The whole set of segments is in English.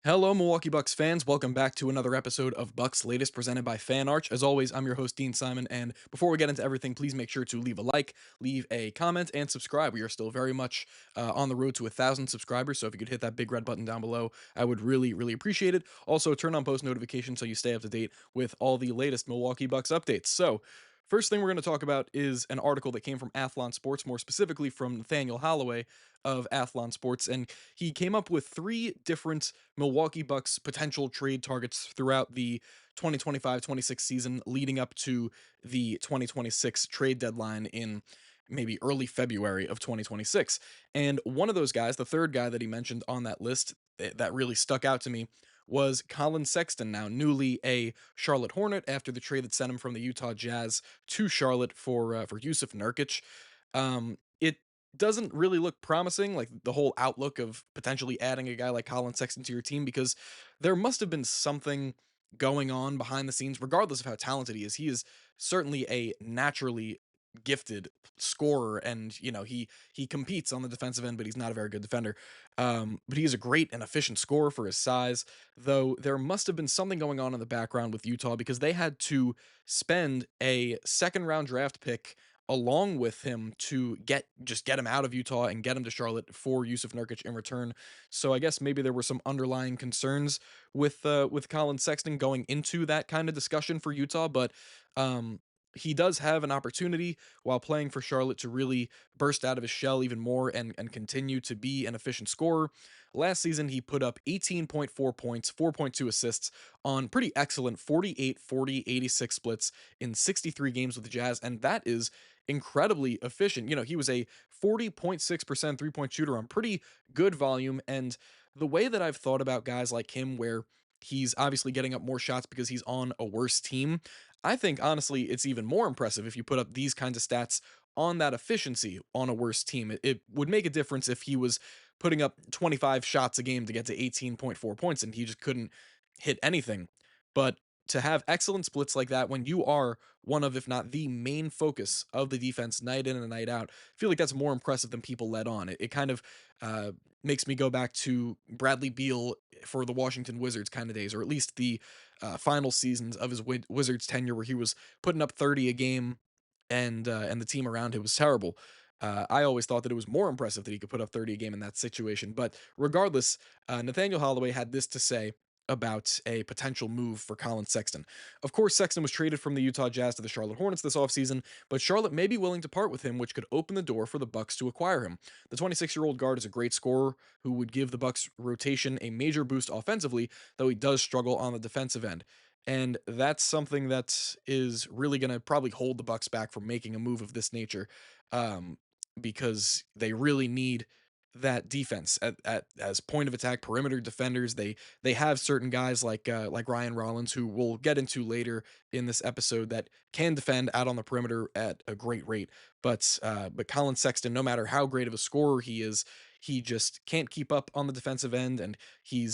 Hello, Milwaukee Bucks fans. Welcome back to another episode of Bucks Latest presented by Fan Arch. As always, I'm your host, Dean Simon. And before we get into everything, please make sure to leave a like, leave a comment, and subscribe. We are still very much on the road to 1,000 subscribers. So if you could hit that big red button down below, I would really appreciate it. Also, turn on post notifications so you stay up to date with all the latest Milwaukee Bucks updates. So, first thing we're going to talk about is an article that came from Athlon Sports, more specifically from Nathaniel Holloway of Athlon Sports. And he came up with three different Milwaukee Bucks potential trade targets throughout the 2025-26 season leading up to the 2026 trade deadline in maybe early February of 2026. And one of those guys, the third guy that he mentioned on that list that really stuck out to me was Colin Sexton, now newly a Charlotte Hornet after the trade that sent him from the Utah Jazz to Charlotte for Yusuf Nurkic. It doesn't really look promising, like the whole outlook of potentially adding a guy like Colin Sexton to your team, because there must have been something going on behind the scenes, regardless of how talented he is. He is certainly a naturally gifted scorer, and he competes on the defensive end, but he's not a very good defender. But he is a great and efficient scorer for his size. Though there must have been something going on in the background with Utah because they had to spend a second round draft pick along with him to get him out of Utah and get him to Charlotte for Yusuf Nurkic in return. So I guess maybe there were some underlying concerns with Colin Sexton going into that kind of discussion for Utah, but um he does have an opportunity while playing for Charlotte to really burst out of his shell even more and continue to be an efficient scorer. Last season, he put up 18.4 points, 4.2 assists on pretty excellent 48, 40, 86 splits in 63 games with the Jazz, and that is incredibly efficient. He was a 40.6% three-point shooter on pretty good volume, and the way that I've thought about guys like him, where he's obviously getting up more shots because he's on a worse team, I think honestly it's even more impressive if you put up these kinds of stats on that efficiency on a worse team. It would make a difference if he was putting up 25 shots a game to get to 18.4 points and he just couldn't hit anything. But to have excellent splits like that when you are one of, if not the main focus of the defense night in and night out, I feel like that's more impressive than people let on. It kind of makes me go back to Bradley Beal for the Washington Wizards kind of days, or at least the final seasons of his Wizards tenure, where he was putting up 30 a game, and the team around him was terrible. I always thought that it was more impressive that he could put up 30 a game in that situation. But regardless, Nathaniel Holloway had this to say about a potential move for Colin Sexton. Of course, Sexton was traded from the Utah Jazz to the Charlotte Hornets this offseason, but Charlotte may be willing to part with him, which could open the door for the Bucks to acquire him. The 26-year-old guard is a great scorer who would give the Bucks rotation a major boost offensively, though he does struggle on the defensive end. And that's something that is really going to probably hold the Bucks back from making a move of this nature, um, because they really need that defense at as point of attack perimeter defenders. They have certain guys like Ryan Rollins, who we'll get into later in this episode, that can defend out on the perimeter at a great rate. But Colin Sexton, no matter how great of a scorer he is, he just can't keep up on the defensive end, and he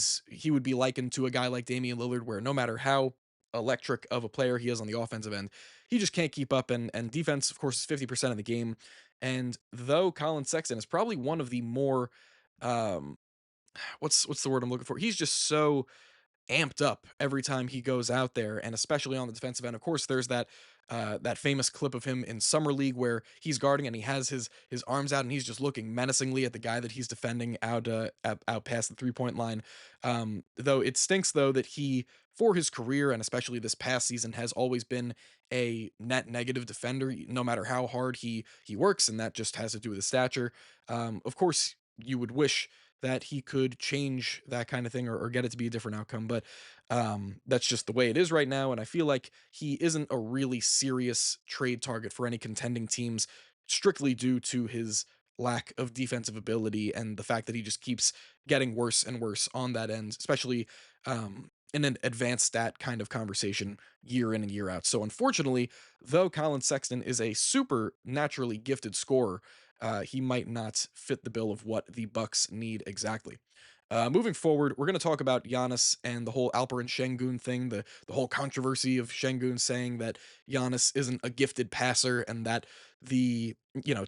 would be likened to a guy like Damian Lillard, where no matter how electric of a player he is on the offensive end, he just can't keep up. And defense, of course, is 50% of the game. And though Colin Sexton is probably one of the more um what's the word I'm looking for? He's just so amped up every time he goes out there, and especially on the defensive end. Of course, there's that famous clip of him in summer league where he's guarding and he has his arms out and he's just looking menacingly at the guy that he's defending out past the 3-point line. Though it stinks though that he, for his career and especially this past season, has always been a net negative defender, no matter how hard he works, and that just has to do with his stature. Of course, you would wish that he could change that kind of thing, or get it to be a different outcome. But that's just the way it is right now. And I feel like he isn't a really serious trade target for any contending teams, strictly due to his lack of defensive ability and the fact that he just keeps getting worse and worse on that end, especially in an advanced stat kind of conversation year in and year out. So unfortunately, though Colin Sexton is a super naturally gifted scorer, he might not fit the bill of what the Bucks need exactly. Moving forward, we're going to talk about Giannis and the whole Alperen Şengün thing, the whole controversy of Şengün saying that Giannis isn't a gifted passer, and that the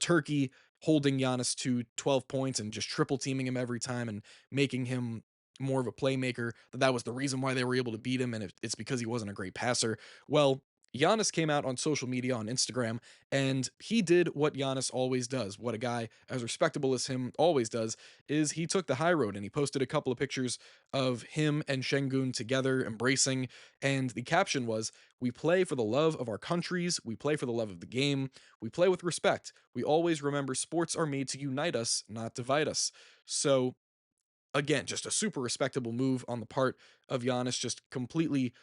Turkey holding Giannis to 12 points and just triple teaming him every time and making him more of a playmaker, that was the reason why they were able to beat him, and it's because he wasn't a great passer. Well, Giannis came out on social media on Instagram, and he did what Giannis always does, what a guy as respectable as him always does, is he took the high road and he posted a couple of pictures of him and Şengün together embracing, and the caption was, "We play for the love of our countries, we play for the love of the game, we play with respect. We always remember sports are made to unite us, not divide us." So again, just a super respectable move on the part of Giannis, just completely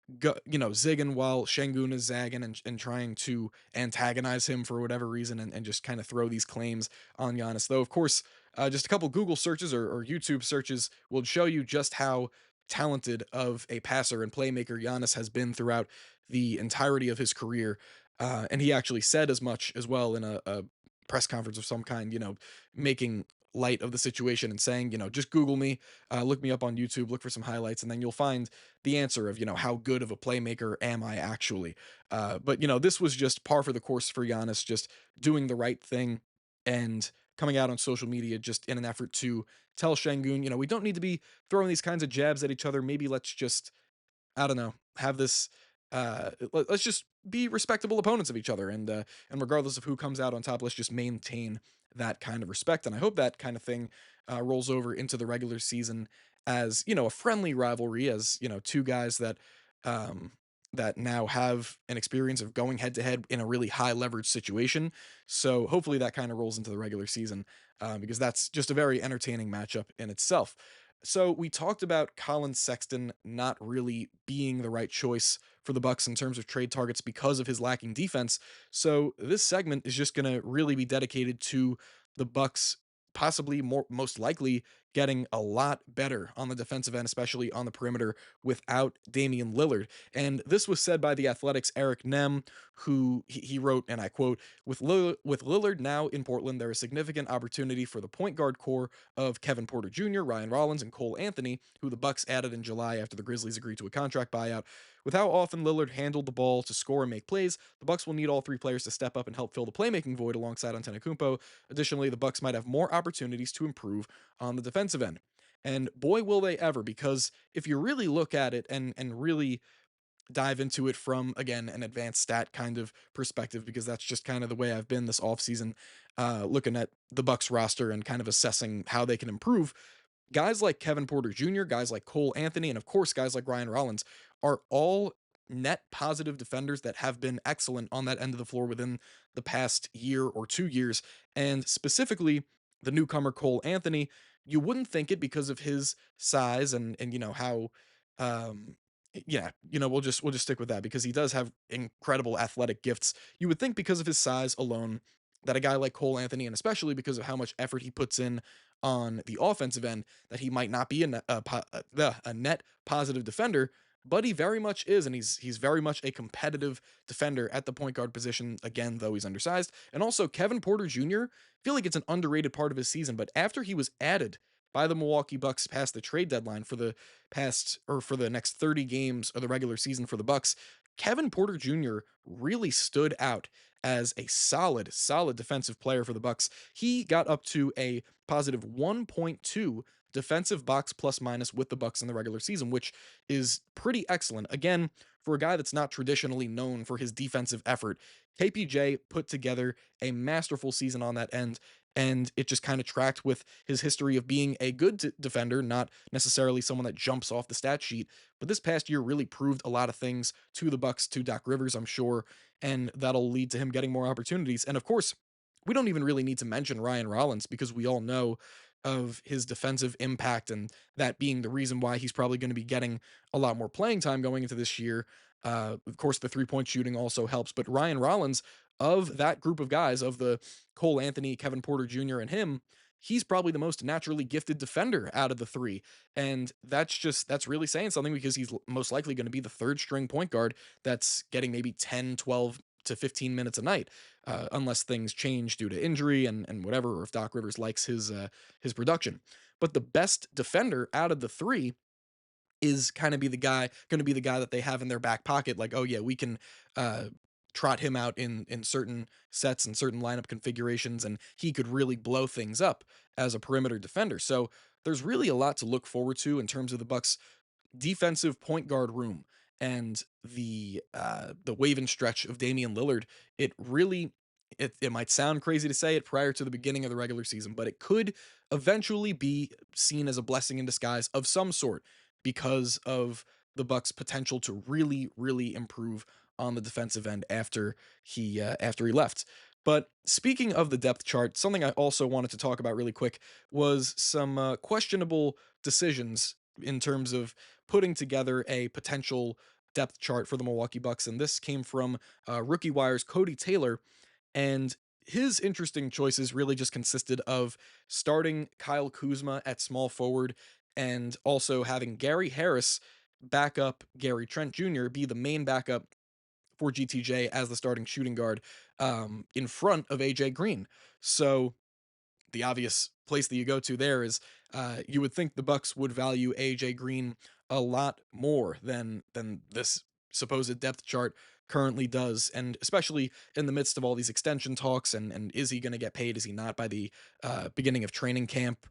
zigging while Şengün is zagging and trying to antagonize him for whatever reason and just kind of throw these claims on Giannis. Though, of course, just a couple Google searches or YouTube searches will show you just how talented of a passer and playmaker Giannis has been throughout the entirety of his career. And he actually said as much as well in a press conference of some kind, making light of the situation and saying, just Google me, look me up on YouTube, look for some highlights, and then you'll find the answer of, how good of a playmaker am I actually. But, this was just par for the course for Giannis, just doing the right thing and coming out on social media just in an effort to tell Şengün, we don't need to be throwing these kinds of jabs at each other. Maybe let's just I don't know, have this let's just be respectable opponents of each other and regardless of who comes out on top, let's just maintain that kind of respect. And I hope that kind of thing rolls over into the regular season as, a friendly rivalry, as, two guys um that now have an experience of going head to head in a really high leverage situation. So hopefully that kind of rolls into the regular season because that's just a very entertaining matchup in itself. So we talked about Colin Sexton not really being the right choice for the Bucks in terms of trade targets because of his lacking defense. So this segment is just going to really be dedicated to the Bucks possibly most likely getting a lot better on the defensive end, especially on the perimeter without Damian Lillard. And this was said by the Athletics' Eric Nem, who he wrote, and I quote, with Lillard now in Portland, there is significant opportunity for the point guard core of Kevin Porter Jr., Ryan Rollins, and Cole Anthony, who the Bucks added in July after the Grizzlies agreed to a contract buyout. With how often Lillard handled the ball to score and make plays, the Bucks will need all three players to step up and help fill the playmaking void alongside Antetokounmpo. Additionally, the Bucks might have more opportunities to improve on the defensive end. And boy, will they ever, because if you really look at it and really dive into it from, again, an advanced stat kind of perspective, because that's just kind of the way I've been this offseason, looking at the Bucks roster and kind of assessing how they can improve. Guys like Kevin Porter Jr., guys like Cole Anthony, and of course, guys like Ryan Rollins are all net positive defenders that have been excellent on that end of the floor within the past year or 2 years. And specifically, the newcomer Cole Anthony, you wouldn't think it because of his size and how um yeah, we'll just stick with that because he does have incredible athletic gifts. You would think because of his size alone that a guy like Cole Anthony, and especially because of how much effort he puts in on the offensive end, that he might not be a net positive defender, but he very much is, and he's very much a competitive defender at the point guard position. Again, though he's undersized, and also Kevin Porter Jr. Feel like it's an underrated part of his season, but after he was added by the Milwaukee Bucks past the trade deadline for the next 30 games of the regular season for the Bucks, Kevin Porter Jr. really stood out as a solid defensive player for the Bucks. He got up to a positive 1.2 defensive box plus minus with the Bucks in the regular season, which is pretty excellent. Again, for a guy that's not traditionally known for his defensive effort, KPJ put together a masterful season on that end, and it just kind of tracked with his history of being a good defender, not necessarily someone that jumps off the stat sheet. But this past year really proved a lot of things to the Bucks, to Doc Rivers, I'm sure, and that'll lead to him getting more opportunities. And of course, we don't even really need to mention Ryan Rollins because we all know of his defensive impact and that being the reason why he's probably going to be getting a lot more playing time going into this year. Of course, the 3-point shooting also helps, but Ryan Rollins, of that group of guys, of the Cole Anthony, Kevin Porter Jr., and him, he's probably the most naturally gifted defender out of the three. And that's really saying something because he's most likely going to be the third string point guard that's getting maybe 10, 12 to 15 minutes a night, unless things change due to injury and whatever, or if Doc Rivers likes his production. But the best defender out of the three is kind of be the guy going to be the guy that they have in their back pocket, like, oh yeah, we can uh trot him out in certain sets and certain lineup configurations, and he could really blow things up as a perimeter defender. So there's really a lot to look forward to in terms of the Bucks defensive point guard room and the wave and stretch of Damian Lillard. It really it might sound crazy to say it prior to the beginning of the regular season, but it could eventually be seen as a blessing in disguise of some sort because of the Bucks' potential to really improve on the defensive end after he left. But speaking of the depth chart, something I also wanted to talk about really quick was some questionable decisions in terms of putting together a potential depth chart for the Milwaukee Bucks, and this came from Rookie Wire's Cody Taylor, and his interesting choices really just consisted of starting Kyle Kuzma at small forward and also having Gary Harris back up Gary Trent Jr., be the main backup for GTJ as the starting shooting guard in front of AJ Green. So the obvious place that you go to there is you would think the Bucks would value AJ Green a lot more than this supposed depth chart currently does, and especially in the midst of all these extension talks and is he going to get paid? Is he not by the beginning of training camp?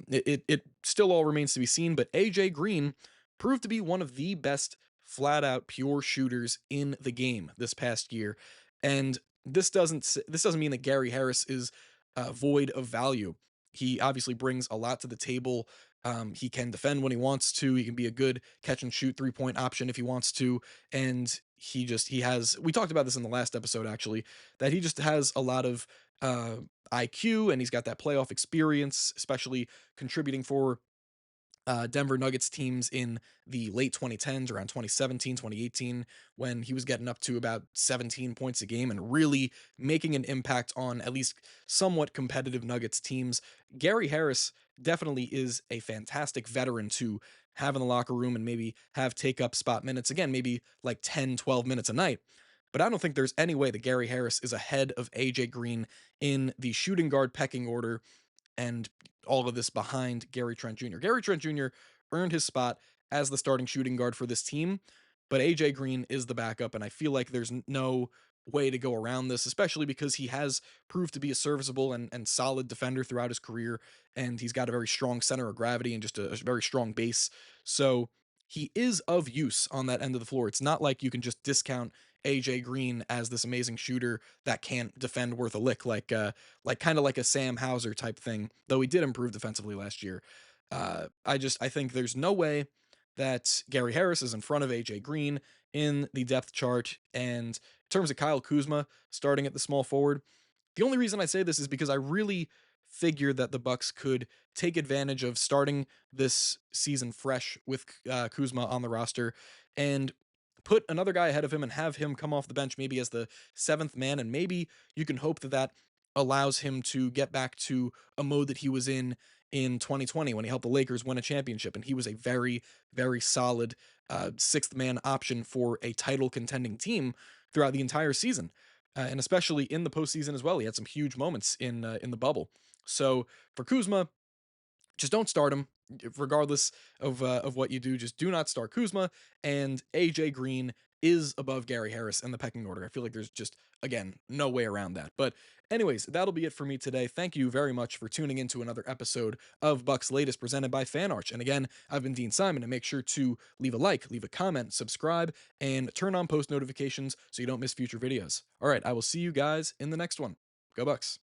It still all remains to be seen, but AJ Green proved to be one of the best flat out pure shooters in the game this past year, and this doesn't mean that Gary Harris is void of value. He obviously brings a lot to the table. He can defend when he wants to. He can be a good catch and shoot 3-point option if he wants to. And he has, we talked about this in the last episode actually, that he just has a lot of IQ and he's got that playoff experience, especially contributing for Denver Nuggets teams in the late 2010s, around 2017, 2018, when he was getting up to about 17 points a game and really making an impact on at least somewhat competitive Nuggets teams. Gary Harris definitely is a fantastic veteran to have in the locker room and maybe have take up spot minutes. Again, maybe like 10, 12 minutes a night. But I don't think there's any way that Gary Harris is ahead of AJ Green in the shooting guard pecking order, and all of this behind Gary Trent Jr. Gary Trent Jr. earned his spot as the starting shooting guard for this team, but AJ Green is the backup, and I feel like there's no way to go around this, especially because he has proved to be a serviceable and solid defender throughout his career, and he's got a very strong center of gravity and just a very strong base. So he is of use on that end of the floor. It's not like you can just discount AJ Green as this amazing shooter that can't defend worth a lick, like kind of like a Sam Hauser type thing, though he did improve defensively last year. I think there's no way that Gary Harris is in front of AJ Green in the depth chart. And in terms of Kyle Kuzma starting at the small forward, the only reason I say this is because I really figured that the Bucks could take advantage of starting this season fresh with Kuzma on the roster and put another guy ahead of him and have him come off the bench maybe as the seventh man, and maybe you can hope that that allows him to get back to a mode that he was in 2020 when he helped the Lakers win a championship, and he was a very solid sixth man option for a title contending team throughout the entire season, and especially in the postseason as well. He had some huge moments in the bubble. So for Kuzma, just don't start him, regardless of what you do. Just do not start Kuzma, and AJ Green is above Gary Harris in the pecking order. I feel like there's just, again, no way around that. But anyways, that'll be it for me today. Thank you very much for tuning into another episode of Bucks Latest presented by Fan Arch. And again, I've been Dean Simon, and make sure to leave a like, leave a comment, subscribe, and turn on post notifications so you don't miss future videos. All right, I will see you guys in the next one. Go Bucks.